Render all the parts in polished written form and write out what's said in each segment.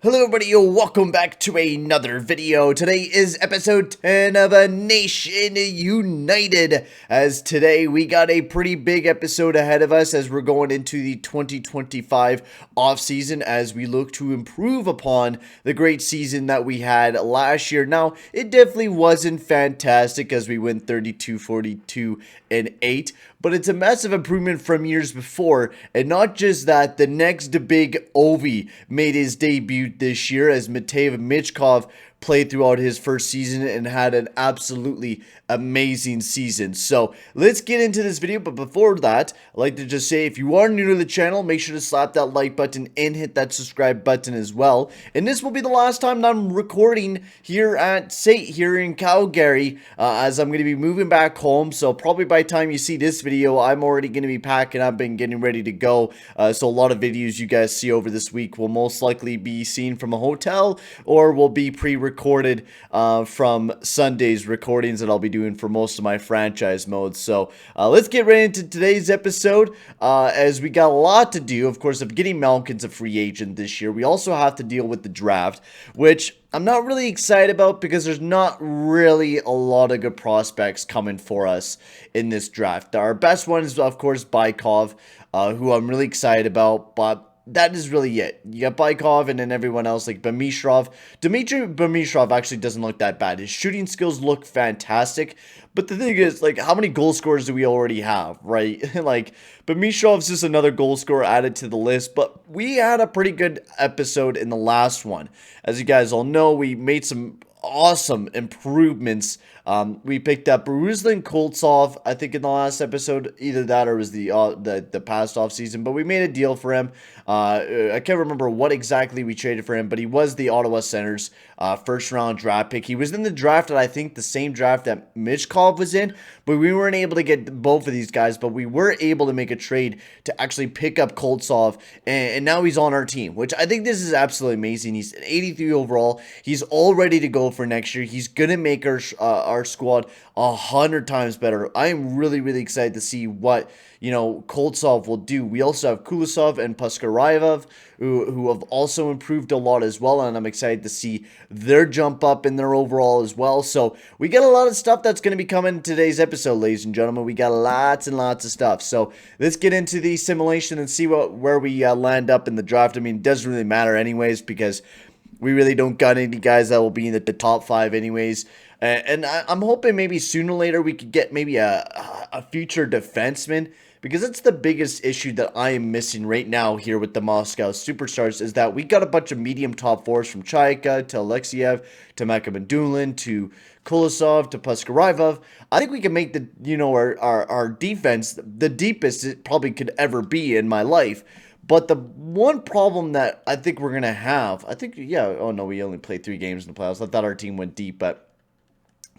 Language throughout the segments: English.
Hello everybody, welcome back to another video. Today is episode 10 of A Nation United, as today we got a pretty big episode ahead of us as we're going into the 2025 offseason as we look to improve upon the great season that we had last year. Now, it definitely wasn't fantastic as we went 32, 42, and 8, but it's a massive improvement from years before. And not just that, the next big Ovi made his debut this year as Matei Michkov played throughout his first season and had an absolutely amazing season. So let's get into this video, but before that, I'd like to just say, if you are new to the channel, make sure to slap that like button and hit that subscribe button as well. And this will be the last time that I'm recording here at SAIT here in Calgary, as I'm going to be moving back home. So probably by the time you see this video, I'm already going to be packing up and getting ready to go. So a lot of videos you guys see over this week will most likely be seen from a hotel or will be pre-recorded from Sunday's recordings that I'll be doing for most of my franchise modes. So let's get right into today's episode, as we got a lot to do. Of course, Evgeni Malkin's a free agent this year. We also have to deal with the draft, which I'm not really excited about because there's not really a lot of good prospects coming for us in this draft. Our best one is, of course, Bykov, who I'm really excited about, but that is really it. You got Bykov and then everyone else like Barbashev. Dmitry Barbashev actually doesn't look that bad. His shooting skills look fantastic. But the thing is, like, how many goal scorers do we already have, right? Like, Barbashev's just another goal scorer added to the list. But we had a pretty good episode in the last one. As you guys all know, we made some awesome improvements. We picked up Ruslan Koltsov, I think, in the last episode. Either that or it was the past off season. But we made a deal for him. I can't remember what exactly we traded for him, but he was the Ottawa Senators' first round draft pick. He was in the draft, and I think the same draft that Michkov was in, but we weren't able to get both of these guys. But we were able to make a trade to actually pick up Koltsov, and now he's on our team, which I think this is absolutely amazing. He's an 83 overall. He's all ready to go for next year. He's gonna make our squad 100 times better. I am really, really excited to see what, you know, Koltsov will do. We also have Kulisov and Puskarayev, who have also improved a lot as well, and I'm excited to see their jump up in their overall as well. So we got a lot of stuff that's going to be coming in today's episode, ladies and gentlemen. We got lots and lots of stuff. So let's get into the simulation and see where we land up in the draft. I mean, it doesn't really matter anyways because we really don't got any guys that will be in the top 5 anyways. And I'm hoping maybe sooner or later we could get maybe a future defenseman, because that's the biggest issue that I am missing right now here with the Moscow Superstars, is that we got a bunch of medium top 4s from Chayka to Alexeyev to Makabandulin to Kulisov to Puskarayev. I think we can make the, you know, our defense the deepest it probably could ever be in my life. But the one problem that I think we're going to have, I think, yeah, oh no, we only played 3 games in the playoffs. I thought our team went deep, but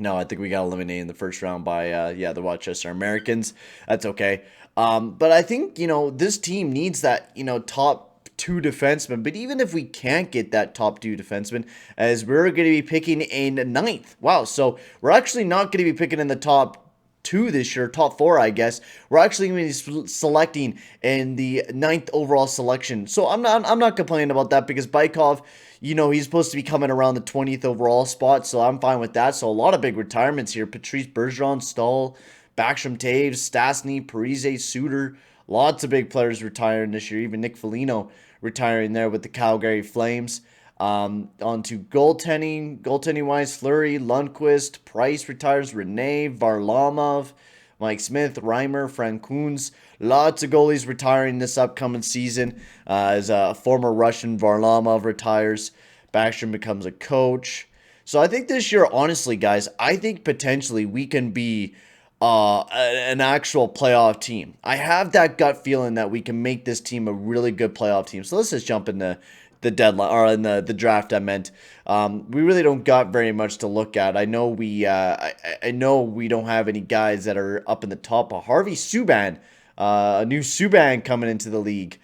no, I think we got eliminated in the first round by, the Rochester Americans. That's okay. But I think, you know, this team needs that, you know, top 2 defenseman. But even if we can't get that top 2 defenseman, as we're going to be picking in 9th. Wow, so we're actually not going to be picking in the top 2 this year, top 4, I guess. We're actually going to be selecting in the 9th overall selection. So I'm not complaining about that, because Bykov, you know, he's supposed to be coming around the 20th overall spot, so I'm fine with that. So a lot of big retirements here. Patrice Bergeron, Stahl, Backstrom, Taves, Stastny, Parise, Suter. Lots of big players retiring this year. Even Nick Foligno retiring there with the Calgary Flames. On to goaltending. Goaltending-wise, Fleury, Lundqvist, Price retires, Rene, Varlamov, Mike Smith, Reimer, Francoons. Lots of goalies retiring this upcoming season. As a former Russian, Varlamov retires. Backstrom becomes a coach. So I think this year, honestly, guys, I think potentially we can be an actual playoff team. I have that gut feeling that we can make this team a really good playoff team. So let's just jump in the deadline, or in the draft, I meant. We really don't got very much to look at. I know I know we don't have any guys that are up in the top. Harvey Subban, a new Subban coming into the league.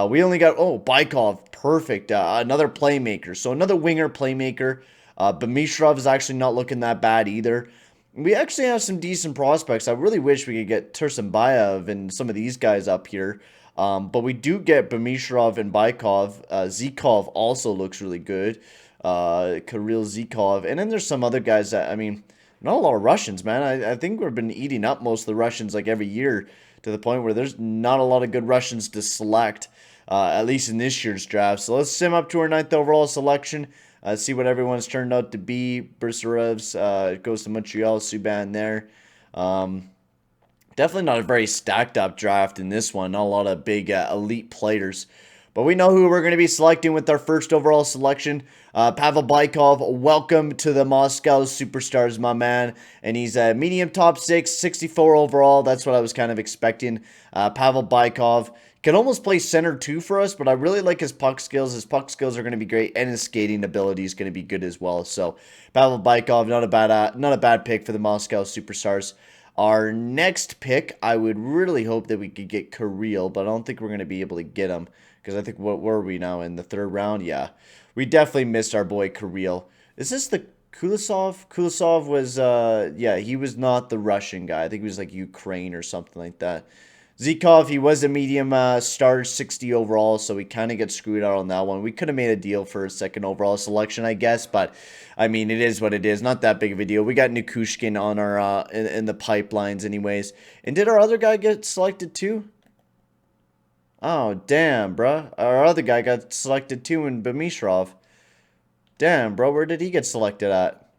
We only got, Bykov, perfect. Another playmaker. So another winger playmaker. Barbashev is actually not looking that bad either. We actually have some decent prospects. I really wish we could get Tursunbayev and some of these guys up here. But we do get Bamishrov and Bykov. Zykov also looks really good. Kirill Zykov. And then there's some other guys that, I mean, not a lot of Russians, man. I think we've been eating up most of the Russians like every year to the point where there's not a lot of good Russians to select, at least in this year's draft. So let's sim up to our 9th overall selection. See what everyone's turned out to be. Bursarev's goes to Montreal. Subban there. Definitely not a very stacked up draft in this one. Not a lot of big elite players. But we know who we're going to be selecting with our first overall selection. Pavel Bykov, welcome to the Moscow Superstars, my man. And he's a medium top 6, 64 overall. That's what I was kind of expecting. Pavel Bykov can almost play center too for us, but I really like his puck skills. His puck skills are going to be great, and his skating ability is going to be good as well. So Pavel Bykov, not a bad pick for the Moscow Superstars. Our next pick, I would really hope that we could get Kirill, but I don't think we're going to be able to get him. Because I think, what were we now, in the 3rd round? Yeah. We definitely missed our boy Kirill. Is this the Kulisov? Kulisov was, yeah, he was not the Russian guy. I think he was like Ukraine or something like that. Zykov, he was a medium star, 60 overall, so we kind of get screwed out on that one. We could have made a deal for a 2nd overall selection, I guess, but, I mean, it is what it is. Not that big of a deal. We got Nichuskin on our, in the pipelines anyways. And did our other guy get selected too? Oh, damn, bruh. Our other guy got selected too in Bamishrov. Damn, bro, where did he get selected at?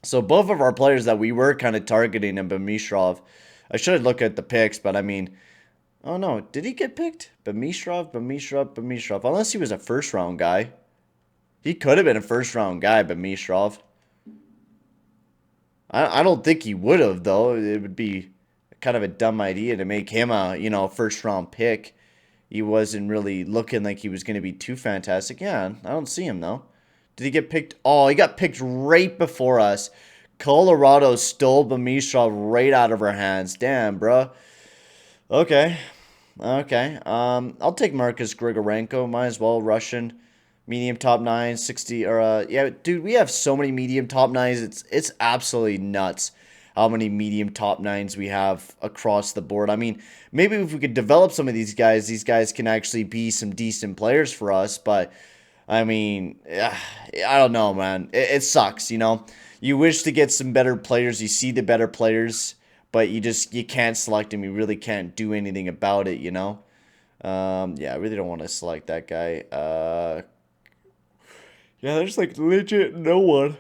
So both of our players that we were kind of targeting in Bamishrov, I should look at the picks, but I mean, oh no, did he get picked? Bamishrov. Unless he was a 1st round guy. He could have been a 1st round guy, Bamishrov. I don't think he would have, though. It would be kind of a dumb idea to make him a, 1st round pick. He wasn't really looking like he was going to be too fantastic. Yeah, I don't see him, though. Did he get picked? Oh, he got picked right before us. Colorado stole Bamishrov right out of our hands. Damn, bro. Okay. I'll take Marcus Grigorenko. Might as well. Russian. Medium top 9. 60. Or, yeah, dude, we have so many medium top 9s. It's absolutely nuts how many medium top 9s we have across the board. I mean, maybe if we could develop some of these guys can actually be some decent players for us. But, I mean, I don't know, man. It sucks, You wish to get some better players. You see the better players, but you can't select them. You really can't do anything about it, Yeah, I really don't want to select that guy. Yeah, there's like legit no one.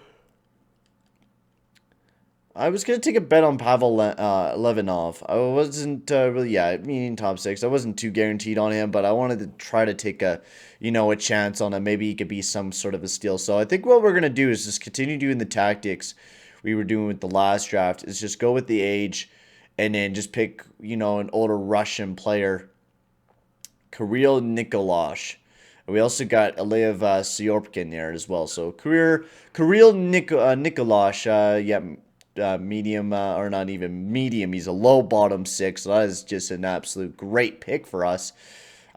I was going to take a bet on Pavel Levinov. I wasn't really, meaning top 6. I wasn't too guaranteed on him, but I wanted to try to take a chance on him. Maybe he could be some sort of a steal. So I think what we're going to do is just continue doing the tactics we were doing with the last draft. Is just go with the age and then just pick, an older Russian player. Kirill Nikolash. We also got Alev Syorpkin there as well. So Kirill Nikolash, medium, or not even medium. He's a low bottom 6. So that is just an absolute great pick for us.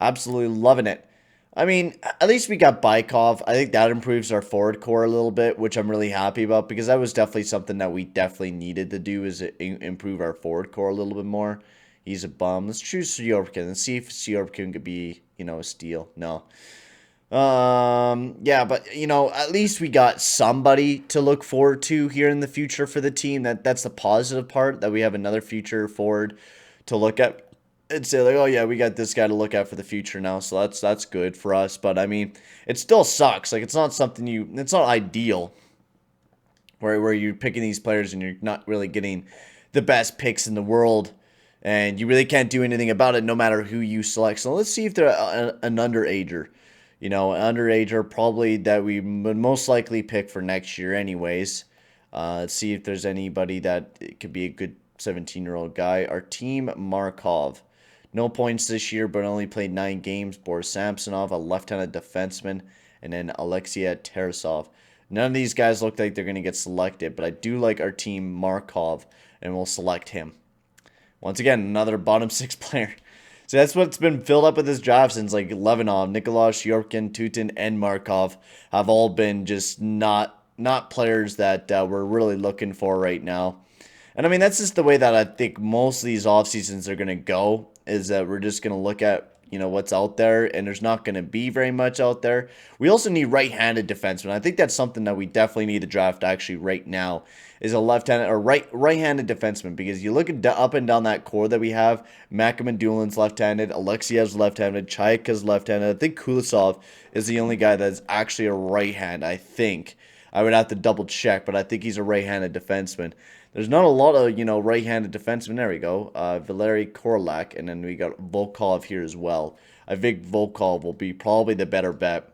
Absolutely loving it. I mean, at least we got Bykov. I think that improves our forward core a little bit, which I'm really happy about because that was definitely something that we definitely needed to do is improve our forward core a little bit more. He's a bum. Let's choose Syorpkin and see if Syorpkin could be, a steal. No. Yeah, but, at least we got somebody to look forward to here in the future for the team. That's the positive part, that we have another future forward to look at and say, like, oh, yeah, we got this guy to look at for the future now, so that's good for us. But, I mean, it still sucks. Like, it's not something it's not ideal where you're picking these players and you're not really getting the best picks in the world, and you really can't do anything about it no matter who you select. So let's see if they're an underager. An underager probably that we would most likely pick for next year anyways. Let's see if there's anybody that could be a good 17-year-old guy. Artem Markov. No points this year, but only played 9 games. Boris Samsonov, a left-handed defenseman. And then Alexei Tarasov. None of these guys look like they're going to get selected, but I do like Artem Markov, and we'll select him. Once again, another bottom 6 player. So that's what's been filled up with this draft since like Levinov, Nikolash, Yorkin, Tutin, and Markov have all been just not players that we're really looking for right now. And I mean, that's just the way that I think most of these off seasons are going to go. is that we're just going to look at, you know, what's out there, and there's not going to be very much out there. We also need right-handed defensemen. I think that's something that we definitely need to draft actually right now, is a left-handed or right-handed defenseman, because you look at up and down that core that we have. Dulin's left-handed, Alexiev's left-handed, Chayka's left-handed. I think Kulisov is the only guy that's actually a right-hand, I think. I would have to double check, but I think he's a right-handed defenseman. There's not a lot of, you know, right-handed defensemen. There we go. Valeri Korlak, and then we got Volkov here as well. I think Volkov will be probably the better bet.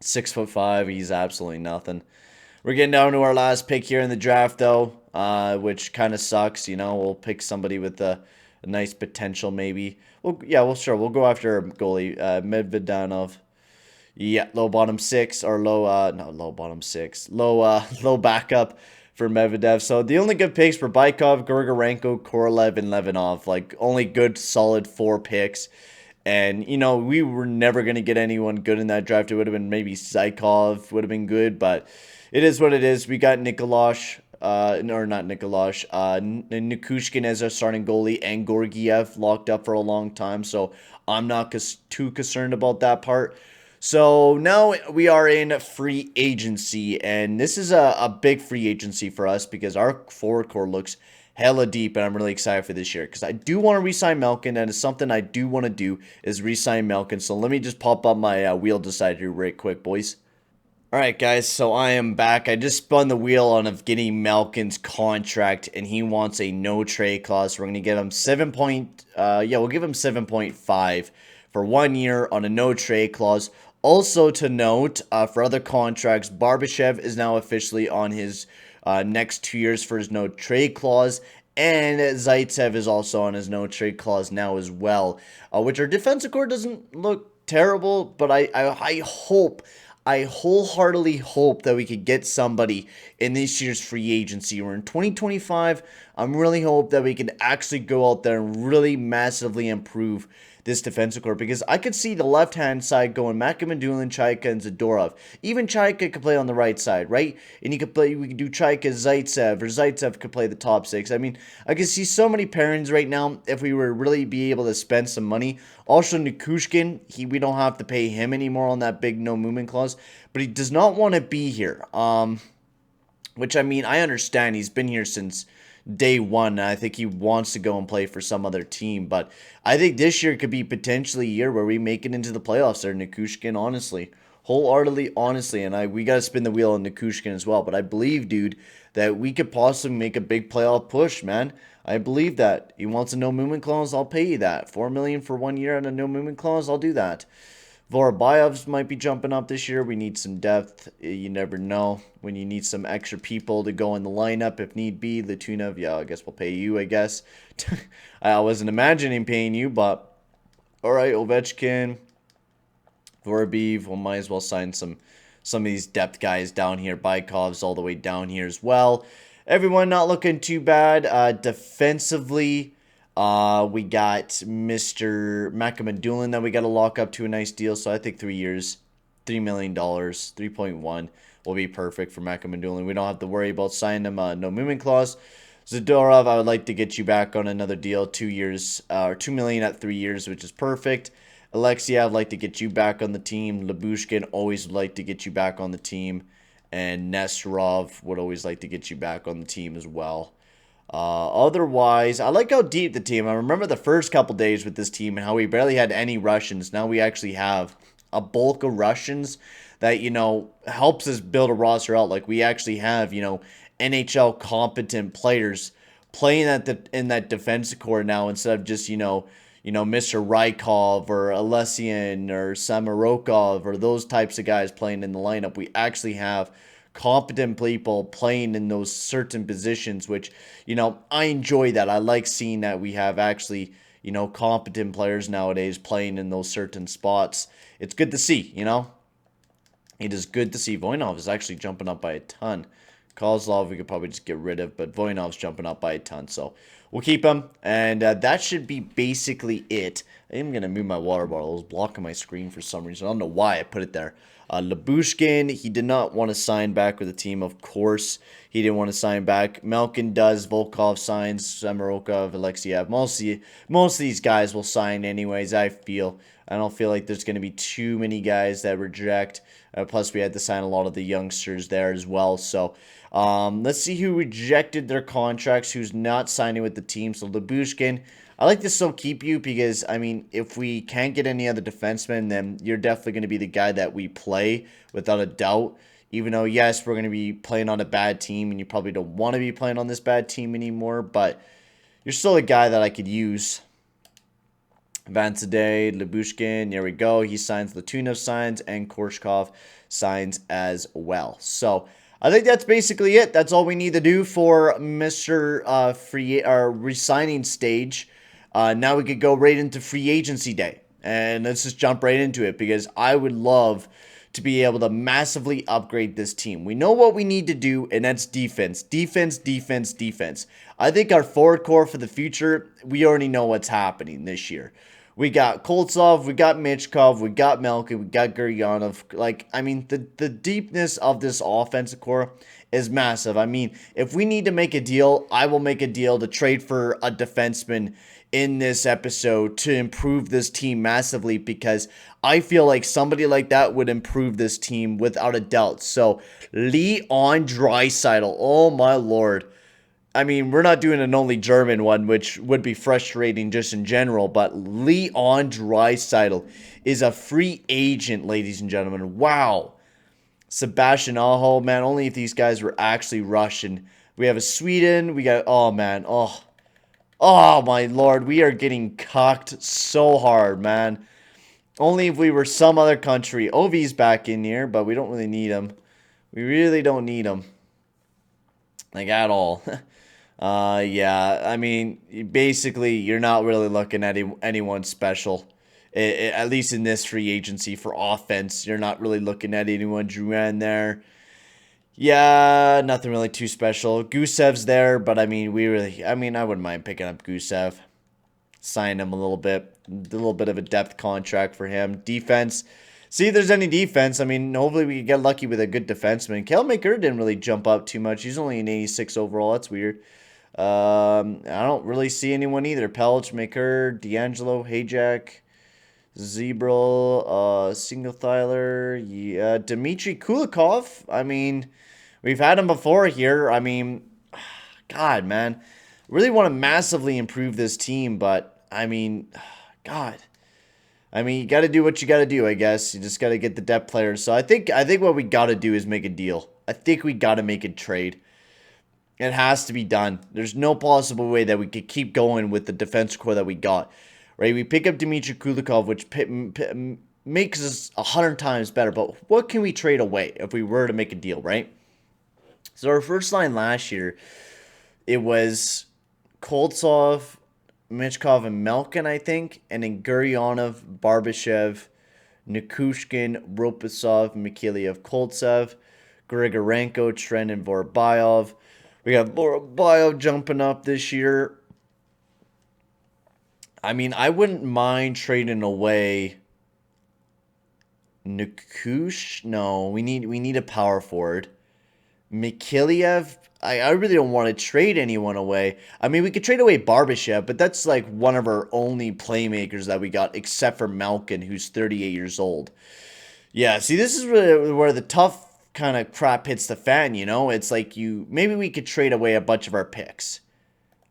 6'5", he's absolutely nothing. We're getting down to our last pick here in the draft, though, which kind of sucks. You know, we'll pick somebody with a nice potential, maybe. Well, yeah, well, sure. We'll go after a goalie, Medvedanov. Yeah, low bottom six, or low, no, low bottom six. Low backup for Medvedev. So the only good picks were Bykov, Grigorenko, Korolev, and Levinov. Like, only good, solid 4 picks. And, you know, we were never going to get anyone good in that draft. It would have been maybe Zaitsev would have been good, but it is what it is. We got Nichuskin, Nichuskin as our starting goalie, and Georgiev locked up for a long time. So I'm not too concerned about that part. So now we are in free agency, and this is a big free agency for us because our forward core looks hella deep, and I'm really excited for this year because I do want to re-sign Malkin, and it's something I do want to do is re-sign Malkin. So let me just pop up my wheel decider here right quick, boys. Alright guys, so I am back. I just spun the wheel on Evgeni Malkin's contract, and he wants a no trade clause. We're going to give him we'll give him 7.5 for 1 year on a no trade clause. Also to note, for other contracts, Barbashev is now officially on his next 2 years for his no trade clause, and Zaitsev is also on his no trade clause now as well, which our defensive core doesn't look terrible, but I wholeheartedly hope that we could get somebody in this year's free agency. We're in 2025. I'm really hope that we can actually go out there and really massively improve this defensive core, because I could see the left-hand side going Dulin, Chayka, and Zadorov. Even Chayka could play on the right side, right? And we could do Chayka, Zaitsev, or Zaitsev could play the top 6. I mean, I could see so many pairings right now if we were really be able to spend some money. Also, Nichuskin, we don't have to pay him anymore on that big no movement clause, but he does not want to be here. Which, I mean, I understand. He's been here since day one, and I think he wants to go and play for some other team, but I think this year could be potentially a year where we make it into the playoffs there, Nichuskin, honestly. Wholeheartedly, honestly, and we got to spin the wheel on Nichuskin as well, but I believe, dude, that we could possibly make a big playoff push, man. I believe that. He wants a no movement clause, I'll pay you that. $4 million for 1 year on a no movement clause, I'll do that. Vorobayevs might be jumping up this year. We need some depth. You never know when you need some extra people to go in the lineup if need be. Latunov, yeah, I guess we'll pay you, I guess. I wasn't imagining paying you, but all right, Ovechkin, Vorobiev, we might as well sign some of these depth guys down here. Bykov's all the way down here as well. Everyone not looking too bad. Defensively, we got Mr. Dulin that we got to lock up to a nice deal. So I think 3 years, $3 million, 3.1 will be perfect for Dulin. We don't have to worry about signing him a no movement clause. Zadorov, I would like to get you back on another deal, 2 years, or $2 million at 3 years, which is perfect. Alexia, I'd like to get you back on the team. Lyubushkin, always would like to get you back on the team. And Nesterov would always like to get you back on the team as well. Otherwise, I like how deep the team. I remember the first couple days with this team and how we barely had any Russians. Now we actually have a bulk of Russians that, you know, helps us build a roster out. Like, we actually have, you know, NHL competent players playing in that defensive core now, instead of just, you know, Mr. Rykov or Alessian or Samarokov or those types of guys playing in the lineup. We actually have competent people playing in those certain positions, which, you know, I enjoy that. I like seeing that we have actually, you know, competent players nowadays playing in those certain spots. It's good to see, you know. It is good to see. Voinov is actually jumping up by a ton. Kozlov we could probably just get rid of, but Voinov's jumping up by a ton, so we'll keep him. And that should be basically it. I am going to move my water bottle. It was blocking my screen for some reason. I don't know why I put it there. Lyubushkin, he did not want to sign back with the team, of course. He didn't want to sign back. Malkin does. Volkov signs. Samarokov, Alexiev. Most of these guys will sign anyways, I feel. I don't feel like there's going to be too many guys that reject. Plus, we had to sign a lot of the youngsters there as well. So, let's see who rejected their contracts, who's not signing with the team. So, Lyubushkin, I like to still keep you because, I mean, if we can't get any other defensemen, then you're definitely going to be the guy that we play without a doubt. Even though, yes, we're going to be playing on a bad team, and you probably don't want to be playing on this bad team anymore, but you're still a guy that I could use. Vansadeh, Lyubushkin, there we go. He signs, Latunov signs, and Korshkov signs as well. So, I think that's basically it. That's all we need to do for Mr. Resigning stage. Now we could go right into free agency day. And let's just jump right into it because I would love to be able to massively upgrade this team. We know what we need to do, and that's defense. Defense, defense, defense. I think our forward core for the future, we already know what's happening this year. We got Koltsov, we got Michkov, we got Malkin, we got Guryanov. Like, I mean, the deepness of this offensive core is massive. I mean, if we need to make a deal, I will make a deal to trade for a defenseman in this episode to improve this team massively because I feel like somebody like that would improve this team without a doubt. So, Leon Draisaitl, oh my lord. I mean, we're not doing an only German one, which would be frustrating just in general, but Leon Draisaitl is a free agent, ladies and gentlemen. Wow. Sebastian Aho, man, only if these guys were actually Russian. We have a Sweden, we got, oh man, oh my lord, we are getting cocked so hard, man. Only if we were some other country. Ovi's back in here, but we don't really need him. We really don't need him. Like, at all. Yeah, I mean, basically, you're not really looking at anyone special. At least in this free agency for offense, you're not really looking at anyone. Drouin there. Yeah, nothing really too special. Gusev's there, but I mean, I wouldn't mind picking up Gusev. Sign him a little bit of a depth contract for him. Defense. See if there's any defense. I mean, hopefully we can get lucky with a good defenseman. Kale McCurr didn't really jump up too much. He's only an 86 overall. That's weird. I don't really see anyone either. Pelch, McCurr, D'Angelo, Hayjack, Zebril, Singlethiler, yeah, Dmitry Kulikov. I mean, we've had him before here. I mean, God, man. Really want to massively improve this team, but, I mean, God. I mean, you got to do what you got to do, I guess. You just got to get the depth players. So I think what we got to do is make a deal. I think we got to make a trade. It has to be done. There's no possible way that we could keep going with the defense core that we got. Right? We pick up Dmitry Kulikov, which makes us 100 times better. But what can we trade away if we were to make a deal, right? So our first line last year, it was Koltsov, Michkov, and Malkin, I think. And then Guryanov, Barbashev, Nichuskin, Ropasov, Mikhailov, Koltsev, Grigorenko, Trent, and Vorbayov. We got Vorbayov jumping up this year. I mean, I wouldn't mind trading away Nikush. No, we need a power forward. Mikhailov, I really don't want to trade anyone away. I mean, we could trade away Barbashev, but that's like one of our only playmakers that we got, except for Malkin, who's 38 years old. Yeah, see, this is really where the tough kind of crap hits the fan, you know? It's like maybe we could trade away a bunch of our picks.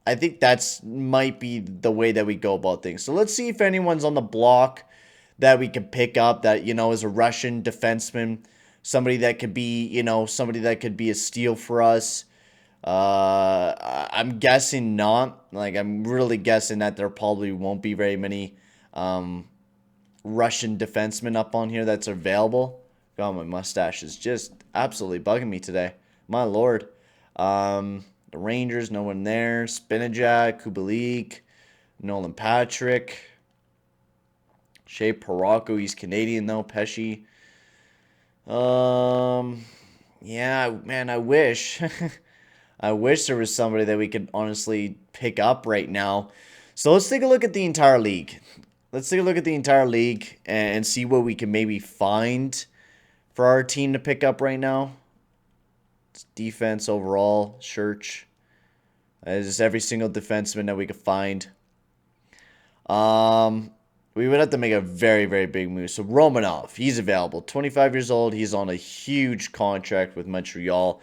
I think that's might be the way that we go about things. So let's see if anyone's on the block that we can pick up that, you know, is a Russian defenseman. Somebody that could be, somebody that could be a steal for us. I'm guessing not. Like, I'm really guessing that there probably won't be very many Russian defensemen up on here that's available. God, my mustache is just absolutely bugging me today. My lord. The Rangers, no one there. Spinajak, Kubalik, Nolan Patrick. Shea Parako, he's Canadian though. Pesci. Yeah, man, I wish. I wish there was somebody that we could honestly pick up right now. So let's take a look at the entire league. Let's take a look at the entire league and see what we can maybe find for our team to pick up right now. It's defense overall, Church. Just every single defenseman that we could find. We would have to make a very, very big move. So Romanov, he's available. 25 years old. He's on a huge contract with Montreal.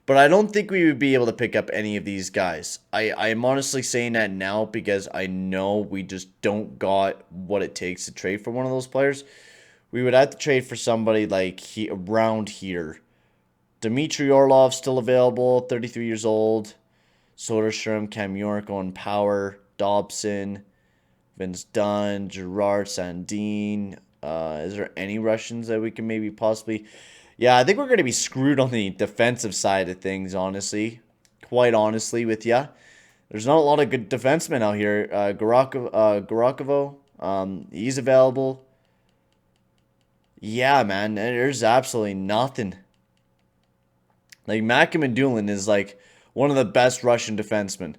But I don't think we would be able to pick up any of these guys. I am honestly saying that now because I know we just don't got what it takes to trade for one of those players. We would have to trade for somebody like around here. Dmitry Orlov still available, 33 years old. Soderstrom, Cam York on power. Dobson, Vince Dunn, Gerard Sandin. Is there any Russians that we can maybe possibly... Yeah, I think we're going to be screwed on the defensive side of things, honestly. Quite honestly with ya. There's not a lot of good defensemen out here. Garakovo, he's available. Yeah, man, there's absolutely nothing. Like, Malkin Doolin is, like, one of the best Russian defensemen.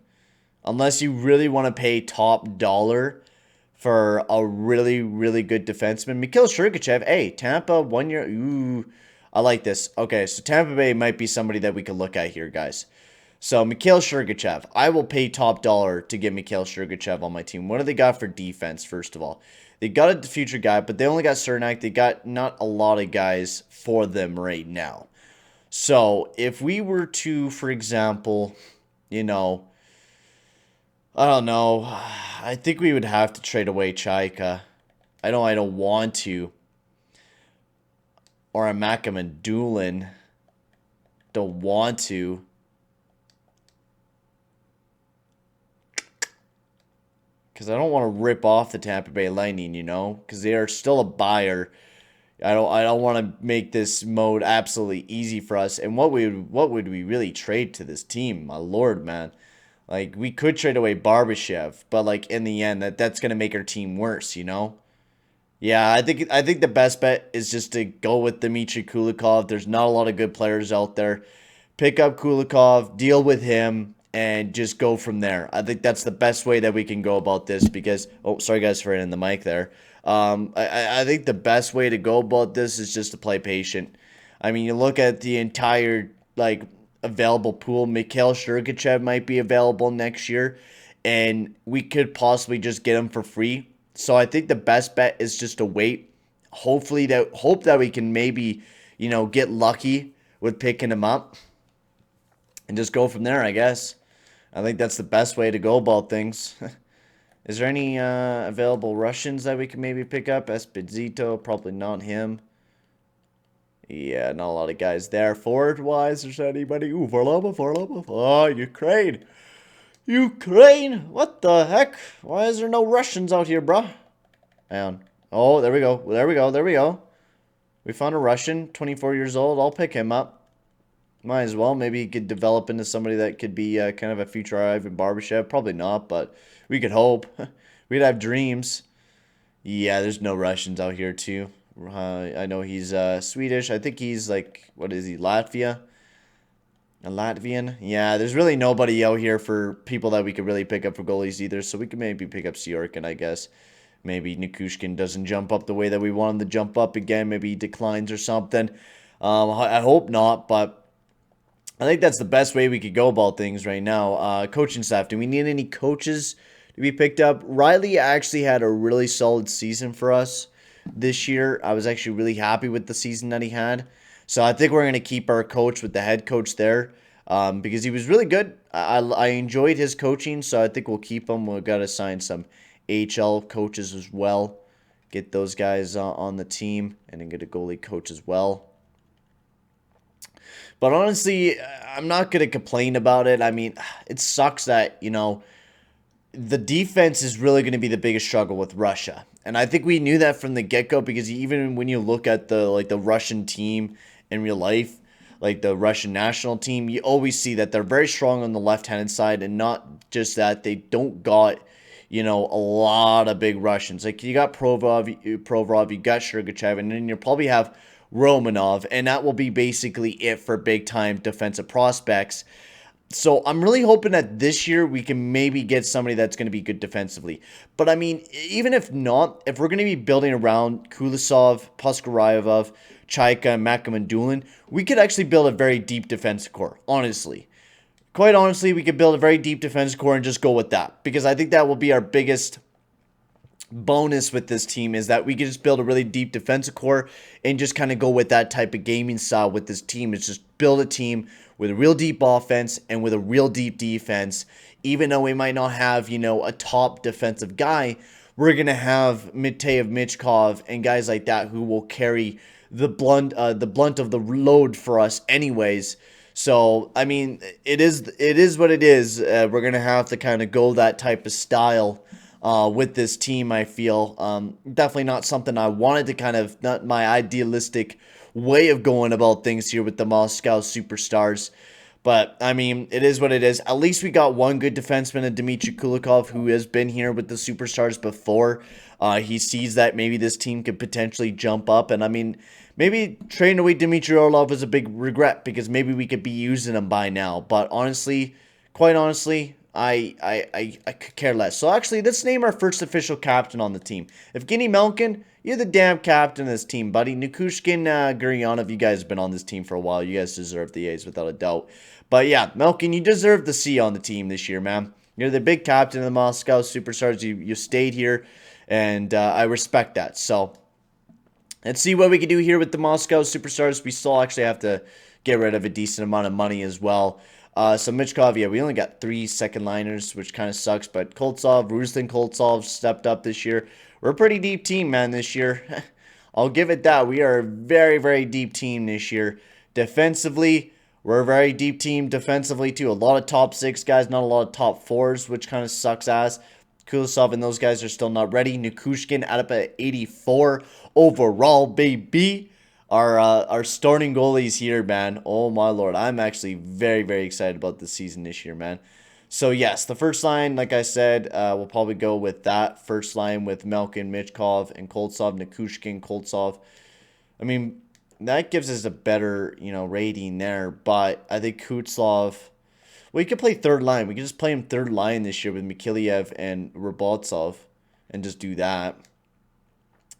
Unless you really want to pay top dollar for a really, really good defenseman. Mikhail Sergachev, hey, Tampa, 1 year. Ooh, I like this. Okay, so Tampa Bay might be somebody that we could look at here, guys. So, Mikhail Sergachev. I will pay top dollar to get Mikhail Sergachev on my team. What do they got for defense, first of all? They got a future guy, but they only got Cernak. They got not a lot of guys for them right now. So, if we were to, for example, you know, I don't know, I think we would have to trade away Chaika. I don't want to. Or a Malkin Doolin. Don't want to. Because I don't want to rip off the Tampa Bay Lightning, you know? Because they are still a buyer. I don't want to make this mode absolutely easy for us. And what would we really trade to this team? My lord, man. Like, we could trade away Barbashev, but like in the end that's going to make our team worse, you know? Yeah, I think the best bet is just to go with Dmitry Kulikov. There's not a lot of good players out there. Pick up Kulikov, deal with him, and just go from there. I think that's the best way that we can go about this because... Oh, sorry guys for hitting the mic there. I think the best way to go about this is just to play patient. I mean, you look at the entire, like, available pool. Mikhail Sergachev might be available next year, and we could possibly just get him for free. So I think the best bet is just to wait. Hope that we can maybe, you know, get lucky with picking him up and just go from there, I guess. I think that's the best way to go about things. Is there any available Russians that we can maybe pick up? Esposito, probably not him. Yeah, not a lot of guys there. Forward-wise, is there anybody? Ooh, Varlamov. Oh, Ukraine. Ukraine? What the heck? Why is there no Russians out here, bruh? And oh, there we go. We found a Russian, 24 years old. I'll pick him up. Might as well. Maybe he could develop into somebody that could be kind of a future Ivan Barbashev. Probably not, but we could hope. We'd have dreams. Yeah, there's no Russians out here, too. I know he's Swedish. I think he's like, what is he, Latvia? A Latvian? Yeah, there's really nobody out here for people that we could really pick up for goalies either. So we could maybe pick up Siorkin, I guess. Maybe Nichuskin doesn't jump up the way that we want him to jump up again. Maybe he declines or something. I hope not, but I think that's the best way we could go about things right now. Coaching staff. Do we need any coaches to be picked up? Riley actually had a really solid season for us this year. I was actually really happy with the season that he had. So I think we're going to keep our coach with the head coach there because he was really good. I enjoyed his coaching, so I think we'll keep him. We've got to sign some AHL coaches as well. Get those guys on the team and then get a goalie coach as well. But honestly, I'm not going to complain about it. I mean, it sucks that, you know, the defense is really going to be the biggest struggle with Russia. And I think we knew that from the get-go because even when you look at the Russian team in real life, like the Russian national team, you always see that they're very strong on the left-handed side, and not just that, they don't got, you know, a lot of big Russians. Like, you got Provorov, you got Sergachev, and then you'll probably have Romanov, and that will be basically it for big-time defensive prospects. So I'm really hoping that this year we can maybe get somebody that's going to be good defensively. But I mean, even if not, if we're going to be building around Kulisov, Puskaraevov, Chaika, and Makamandulin, we could actually build a very deep defensive core, honestly. Quite honestly, we could build a very deep defensive core and just go with that. Because I think that will be our biggest bonus with this team, is that we can just build a really deep defensive core and just kind of go with that type of gaming style with this team. It's just build a team with a real deep offense and with a real deep defense. Even though we might not have, you know, a top defensive guy, we're going to have Mitev Michkov and guys like that who will carry the blunt of the load for us anyways. So, I mean, it is what it is. We're going to have to kind of go that type of style with this team, I feel. Definitely not something I wanted to kind of, not my idealistic way of going about things here with the Moscow Superstars. But, I mean, it is what it is. At least we got one good defenseman in Dmitry Kulikov, who has been here with the Superstars before. He sees that maybe this team could potentially jump up. And, I mean, maybe trading away Dmitry Orlov is a big regret, because maybe we could be using him by now. But, honestly, quite honestly, I could care less. So actually, let's name our first official captain on the team. Evgeni Malkin, you're the damn captain of this team, buddy. Nichuskin Guryanov, you guys have been on this team for a while. You guys deserve the A's without a doubt. But yeah, Malkin, you deserve the C on the team this year, man. You're the big captain of the Moscow Superstars. You stayed here, and I respect that. So let's see what we can do here with the Moscow Superstars. We still actually have to get rid of a decent amount of money as well. So Michkov, yeah, we only got 3 second liners, which kind of sucks. But Koltsov, Ruslan Koltsov stepped up this year. We're a pretty deep team, man, this year. I'll give it that. We are a very, very deep team this year. Defensively, we're a very deep team defensively, too. A lot of top 6 guys, not a lot of top 4s, which kind of sucks ass. Kulisov and those guys are still not ready. Nichuskin out of at 84 overall, baby. Our starting goalies here, man. Oh, my Lord. I'm actually very, very excited about this season this year, man. So, yes, the first line, like I said, we'll probably go with that first line with Malkin, Michkov, and Koltsov, Nichuskin, Koltsov. I mean, that gives us a better, you know, rating there. But I think Kutsov, well, he could play third line. We could just play him third line this year with Mikheyev and Robotsov and just do that.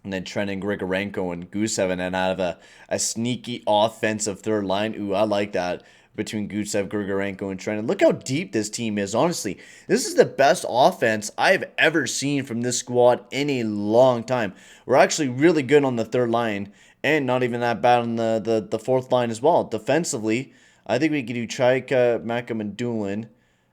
And then Trenton, Grigorenko, and Gusev, and then out of a sneaky offensive third line. Ooh, I like that. Between Gusev, Grigorenko, and Trenton. Look how deep this team is, honestly. This is the best offense I've ever seen from this squad in a long time. We're actually really good on the third line, and not even that bad on the fourth line as well. Defensively, I think we could do Chaika, Makam, and Doolin,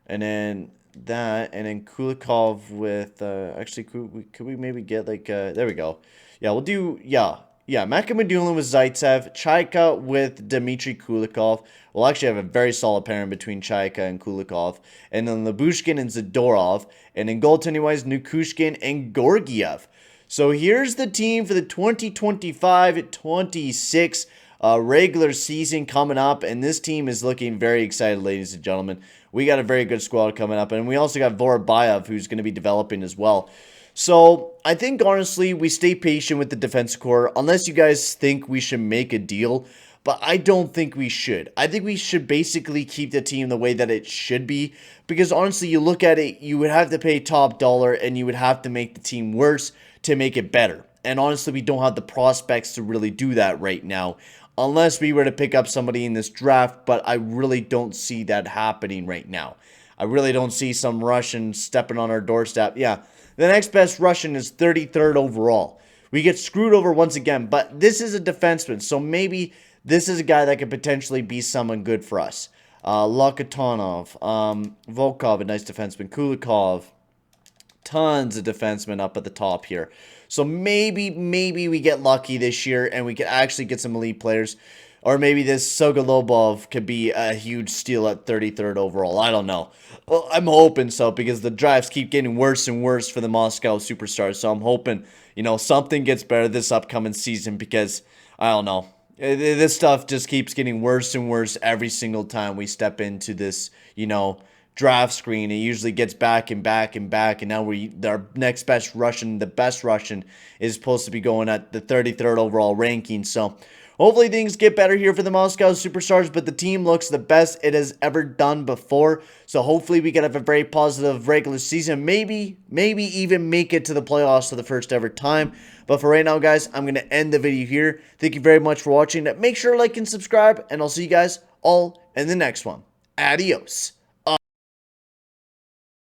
and then that, and then Kulikov with, actually, could we maybe get, like, there we go. Yeah, we'll do, yeah, Makamandulin with Zaitsev, Chaika with Dmitry Kulikov. We'll actually have a very solid pairing between Chaika and Kulikov. And then Lyubushkin and Zadorov. And then goaltending-wise, Nichuskin and Georgiev. So here's the team for the 2025-26 regular season coming up. And this team is looking very excited, ladies and gentlemen. We got a very good squad coming up. And we also got Vorobyev, who's going to be developing as well. So, I think, honestly, we stay patient with the defense core, unless you guys think we should make a deal, but I don't think we should. I think we should basically keep the team the way that it should be, because, honestly, you look at it, you would have to pay top dollar, and you would have to make the team worse to make it better. And, honestly, we don't have the prospects to really do that right now, unless we were to pick up somebody in this draft, but I really don't see that happening right now. I really don't see some Russian stepping on our doorstep. Yeah. The next best Russian is 33rd overall. We get screwed over once again, but this is a defenseman, so maybe this is a guy that could potentially be someone good for us. Lokatonov, Volkov, a nice defenseman, Kulikov, tons of defensemen up at the top here. So maybe we get lucky this year and we can actually get some elite players. Or maybe this Sokolobov could be a huge steal at 33rd overall. I don't know. Well, I'm hoping so, because the drafts keep getting worse and worse for the Moscow Superstars. So I'm hoping, you know, something gets better this upcoming season, because, I don't know, this stuff just keeps getting worse and worse every single time we step into this, you know, draft screen. It usually gets back and back and back, and now our next best Russian, the best Russian, is supposed to be going at the 33rd overall ranking. So hopefully things get better here for the Moscow Superstars, but the team looks the best it has ever done before. So hopefully we can have a very positive regular season, maybe even make it to the playoffs for the first ever time. But for right now, guys, I'm going to end the video here. Thank you very much for watching. Make sure to like and subscribe, and I'll see you guys all in the next one. Adios.